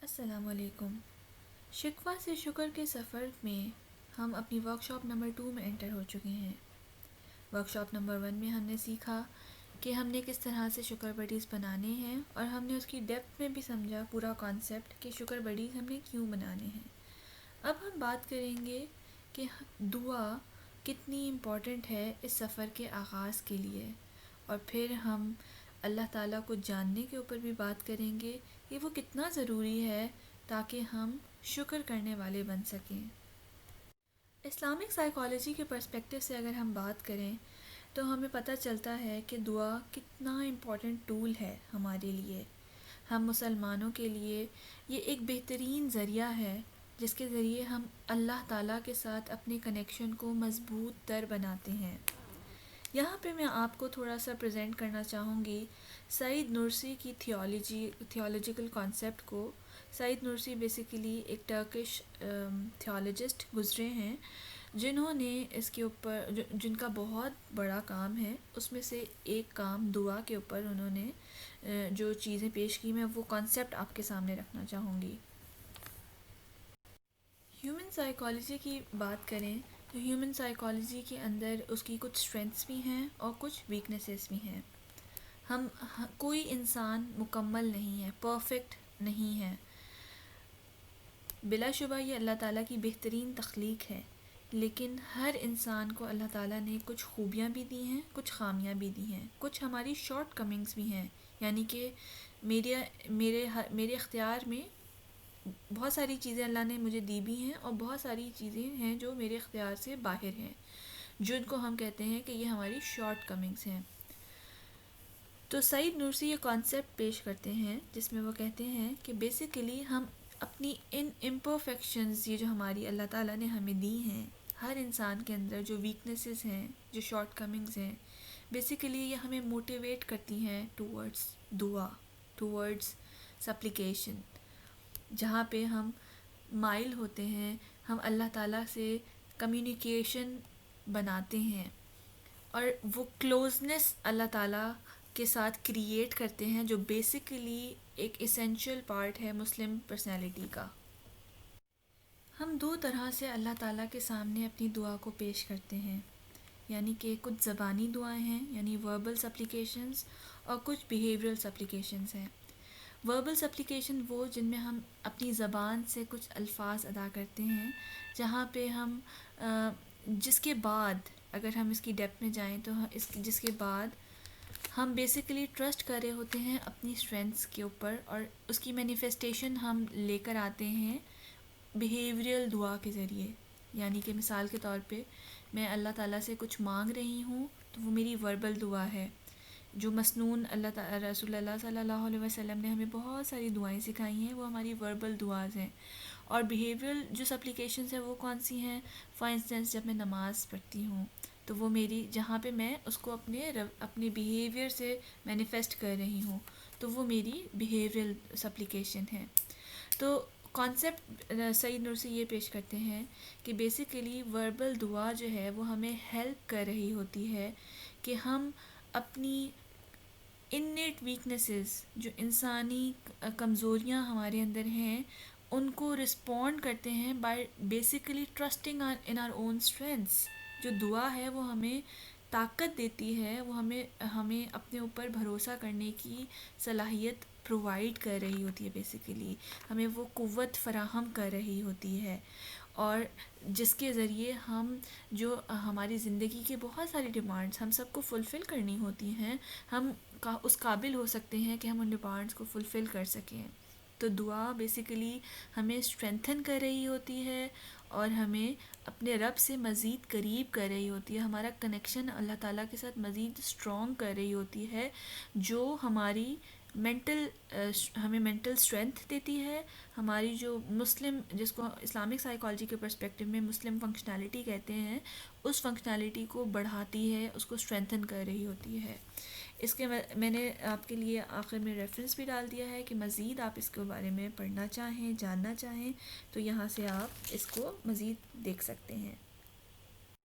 السلام علیکم۔ شکوہ سے شکر کے سفر میں ہم اپنی ورکشاپ نمبر 2 میں انٹر ہو چکے ہیں۔ ورکشاپ نمبر 1 میں ہم نے سیکھا کہ ہم نے کس طرح سے شکر بڈیز بنانے ہیں، اور ہم نے اس کی ڈیپتھ میں بھی سمجھا پورا کانسیپٹ کہ شکر بڈیز ہم نے کیوں بنانے ہیں۔ اب ہم بات کریں گے کہ دعا کتنی امپورٹنٹ ہے اس سفر کے آغاز کے لیے، اور پھر ہم اللہ تعالیٰ کو جاننے کے اوپر بھی بات کریں گے کہ وہ کتنا ضروری ہے تاکہ ہم شکر کرنے والے بن سکیں۔ اسلامک سائیکالوجی کے پرسپیکٹیو سے اگر ہم بات کریں تو ہمیں پتہ چلتا ہے کہ دعا کتنا امپورٹنٹ ٹول ہے ہمارے لیے۔ ہم مسلمانوں کے لیے یہ ایک بہترین ذریعہ ہے جس کے ذریعے ہم اللہ تعالیٰ کے ساتھ اپنے کنیکشن کو مضبوط تر بناتے ہیں۔ یہاں پہ میں آپ کو تھوڑا سا پریزنٹ کرنا چاہوں گی سعید نورسی کی تھیولوجیکل کانسیپٹ کو۔ سعید نورسی بیسیکلی ایک ٹرکش تھیولوجسٹ گزرے ہیں جنہوں نے اس کے اوپر جن کا بہت بڑا کام ہے، اس میں سے ایک کام دعا کے اوپر انہوں نے جو چیزیں پیش کی، میں وہ کانسیپٹ آپ کے سامنے رکھنا چاہوں گی۔ ہیومن سائیکالوجی کی بات کریں تو ہیومن سائیکالوجی کے اندر اس کی کچھ اسٹرینگثs بھی ہیں اور کچھ ویکنیسز بھی ہیں۔ کوئی انسان مکمل نہیں ہے، پرفیکٹ نہیں ہے۔ بلا شبہ یہ اللہ تعالیٰ کی بہترین تخلیق ہے، لیکن ہر انسان کو اللہ تعالیٰ نے کچھ خوبیاں بھی دی ہیں، کچھ خامیاں بھی دی ہیں، کچھ ہماری شارٹ کمنگز بھی ہیں، یعنی کہ میرے اختیار میں بہت ساری چیزیں اللہ نے مجھے دی بھی ہیں، اور بہت ساری چیزیں ہیں جو میرے اختیار سے باہر ہیں، جن کو ہم کہتے ہیں کہ یہ ہماری شارٹ کمنگز ہیں۔ تو سعید نورسی یہ کانسیپٹ پیش کرتے ہیں جس میں وہ کہتے ہیں کہ بیسیکلی ہم اپنی ان امپرفیکشنز، یہ جو ہماری اللہ تعالیٰ نے ہمیں دی ہیں، ہر انسان کے اندر جو ویکنیسز ہیں، جو شارٹ کمنگز ہیں، بیسیکلی یہ ہمیں موٹیویٹ کرتی ہیں ٹورڈز دعا، ٹورڈز سپلیکیشن، جہاں پہ ہم مائل ہوتے ہیں، ہم اللہ تعالیٰ سے کمیونیکیشن بناتے ہیں، اور وہ کلوزنس اللہ تعالیٰ کے ساتھ کریٹ کرتے ہیں، جو بیسیکلی ایک ایسینشیل پارٹ ہے مسلم پرسنالٹی کا۔ ہم دو طرح سے اللہ تعالیٰ کے سامنے اپنی دعا کو پیش کرتے ہیں، یعنی کہ کچھ زبانی دعائیں ہیں یعنی وربل سپلیکیشنز، اور کچھ بیہیویئرل سپلیکیشنز ہیں۔ وربل سپلیکیشن وہ جن میں ہم اپنی زبان سے کچھ الفاظ ادا کرتے ہیں، جہاں پہ ہم جس کے بعد اگر ہم اس کی ڈیپتھ میں جائیں تو جس کے بعد ہم بیسیکلی ٹرسٹ کر رہے ہوتے ہیں اپنی اسٹرینگثs کے اوپر، اور اس کی مینیفیسٹیشن ہم لے کر آتے ہیں بیہیویئرل دعا کے ذریعے۔ یعنی کہ مثال کے طور پہ میں اللہ تعالیٰ سے کچھ مانگ رہی ہوں تو وہ میری وربل دعا ہے، جو مسنون رسول اللہ صلی اللہ علیہ وسلم نے ہمیں بہت ساری دعائیں سکھائی ہیں، وہ ہماری وربل دعاز ہیں۔ اور بیہیویئرل جو سپلیکیشنز ہیں وہ کون سی ہیں؟ فار انسٹنس جب میں نماز پڑھتی ہوں تو وہ میری جہاں پہ میں اس کو اپنے بیہیویئر سے مینیفیسٹ کر رہی ہوں، تو وہ میری بیہیویئرل سپلیکیشن ہے۔ تو کانسیپٹ سعید نورسی یہ پیش کرتے ہیں کہ بیسیکلی وربل دعا جو ہے وہ ہمیں ہیلپ کر رہی ہوتی ہے کہ ہم اپنی انیٹ ویکنیسز، جو انسانی کمزوریاں ہمارے اندر ہیں، ان کو رسپونڈ کرتے ہیں by basically trusting in our own strengths. جو دعا ہے وہ ہمیں طاقت دیتی ہے، وہ ہمیں اپنے اوپر بھروسہ کرنے کی صلاحیت پرووائڈ کر رہی ہوتی ہے، بیسیکلی ہمیں وہ قوت فراہم کر رہی ہوتی ہے، اور جس کے ذریعے ہم جو ہماری زندگی کے بہت ساری ڈیمانڈس ہم سب کو فلفل کرنی ہوتی ہیں، ہم اس قابل ہو سکتے ہیں کہ ہم ان ڈیمانڈس کو فلفل کر سکیں۔ تو دعا بیسیکلی ہمیں اسٹرینتھن کر رہی ہوتی ہے، اور ہمیں اپنے رب سے مزید قریب کر رہی ہوتی ہے، ہمارا کنیکشن اللہ تعالیٰ کے ساتھ مزید اسٹرانگ کر رہی ہوتی ہے، جو ہماری ہمیں مینٹل اسٹرینتھ دیتی ہے، ہماری جو جس کو اسلامک سائیکالوجی کے پرسپیکٹیو میں مسلم فنکشنالٹی کہتے ہیں، اس فنکشنالٹی کو بڑھاتی ہے، اس کو اسٹرینتھن کر رہی ہوتی ہے۔ اس کے میں نے آپ کے لیے آخر میں ریفرنس بھی ڈال دیا ہے کہ مزید آپ اس کے بارے میں پڑھنا چاہیں، جاننا چاہیں تو یہاں سے آپ اس کو مزید دیکھ سکتے ہیں۔